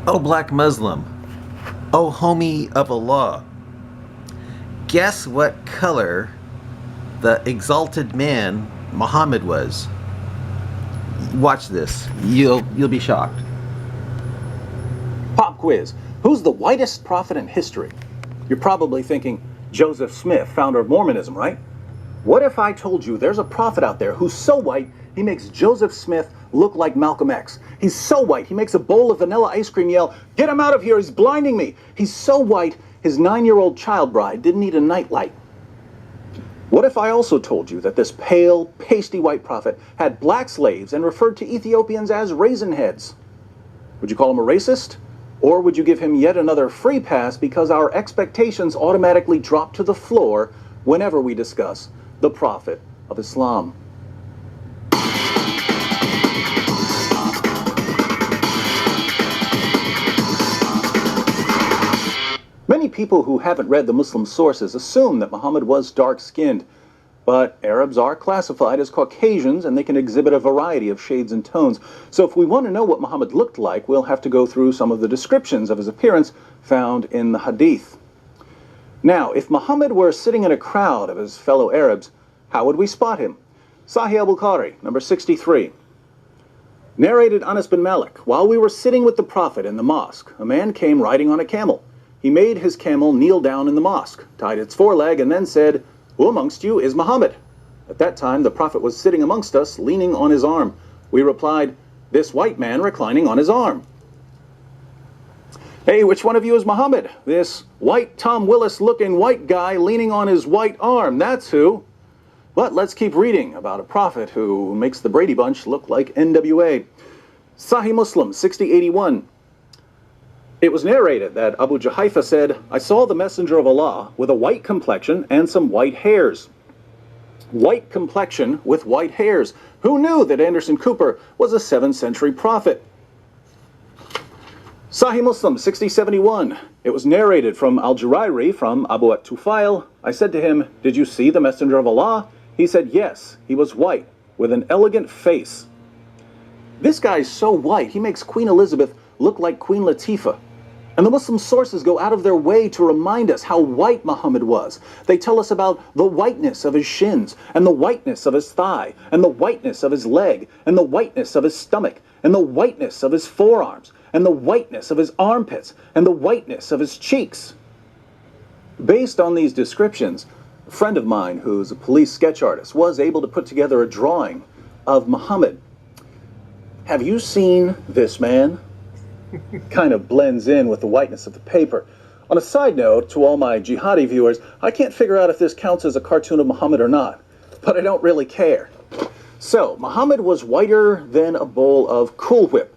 O black Muslim, O homie of Allah, guess what color the exalted man Muhammad was? Watch this. You'll be shocked. Pop quiz. Who's the whitest prophet in history? You're probably thinking Joseph Smith, founder of Mormonism, right? What if I told you there's a prophet out there who's so white he makes Joseph Smith look like Malcolm X? He's so white he makes a bowl of vanilla ice cream yell, "Get him out of here, he's blinding me!" He's so white his 9-year-old child bride didn't need a nightlight. What if I also told you that this pale, pasty white prophet had black slaves and referred to Ethiopians as raisin heads? Would you call him a racist? Or would you give him yet another free pass because our expectations automatically drop to the floor whenever we discuss the Prophet of Islam? Many people who haven't read the Muslim sources assume that Muhammad was dark-skinned, but Arabs are classified as Caucasians and they can exhibit a variety of shades and tones. So if we want to know what Muhammad looked like, we'll have to go through some of the descriptions of his appearance found in the Hadith. Now, if Muhammad were sitting in a crowd of his fellow Arabs, how would we spot him? Sahih al-Bukhari, number 63. Narrated Anas bin Malik, while we were sitting with the Prophet in the mosque, a man came riding on a camel. He made his camel kneel down in the mosque, tied its foreleg, and then said, "Who amongst you is Muhammad?" At that time, the Prophet was sitting amongst us, leaning on his arm. We replied, "This white man reclining on his arm." "Hey, which one of you is Muhammad?" "This white Tom Willis-looking white guy leaning on his white arm, that's who." But let's keep reading about a prophet who makes the Brady Bunch look like NWA. Sahih Muslim, 6081. It was narrated that Abu Juhayfa said, "I saw the messenger of Allah with a white complexion and some white hairs." White complexion with white hairs. Who knew that Anderson Cooper was a 7th century prophet? Sahih Muslim 6071. It was narrated from Al-Jurairi from Abu at-Tufail. I said to him, "Did you see the messenger of Allah?" He said, "Yes, he was white with an elegant face." This guy's so white he makes Queen Elizabeth look like Queen Latifah. And the Muslim sources go out of their way to remind us how white Muhammad was. They tell us about the whiteness of his shins, and the whiteness of his thigh, and the whiteness of his leg, and the whiteness of his stomach, and the whiteness of his forearms, and the whiteness of his armpits, and the whiteness of his cheeks. Based on these descriptions, a friend of mine who's a police sketch artist was able to put together a drawing of Muhammad. Have you seen this man? Kind of blends in with the whiteness of the paper. On a side note, to all my jihadi viewers, I can't figure out if this counts as a cartoon of Muhammad or not, but I don't really care. So, Muhammad was whiter than a bowl of Cool Whip,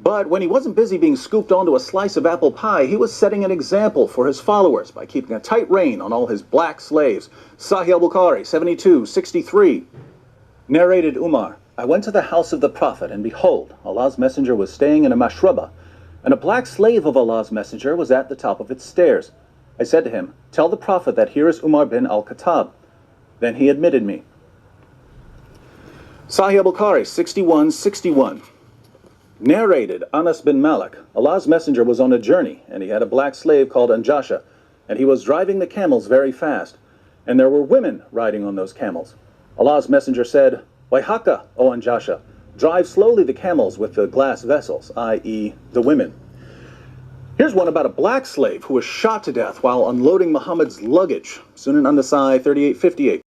but when he wasn't busy being scooped onto a slice of apple pie, he was setting an example for his followers by keeping a tight rein on all his black slaves. Sahih al-Bukhari, 7263. Narrated Umar, I went to the house of the Prophet, and behold, Allah's messenger was staying in a mashraba, and a black slave of Allah's messenger was at the top of its stairs. I said to him, "Tell the Prophet that here is Umar bin al-Khattab." Then he admitted me. Sahih al-Bukhari, 6161. Narrated Anas bin Malik, Allah's messenger was on a journey, and he had a black slave called Anjasha, and he was driving the camels very fast, and there were women riding on those camels. Allah's messenger said, "Waihaka, O Anjasha, drive slowly the camels with the glass vessels," i.e. the women. Here's one about a black slave who was shot to death while unloading Muhammad's luggage. Sunan an-Nasai 3858.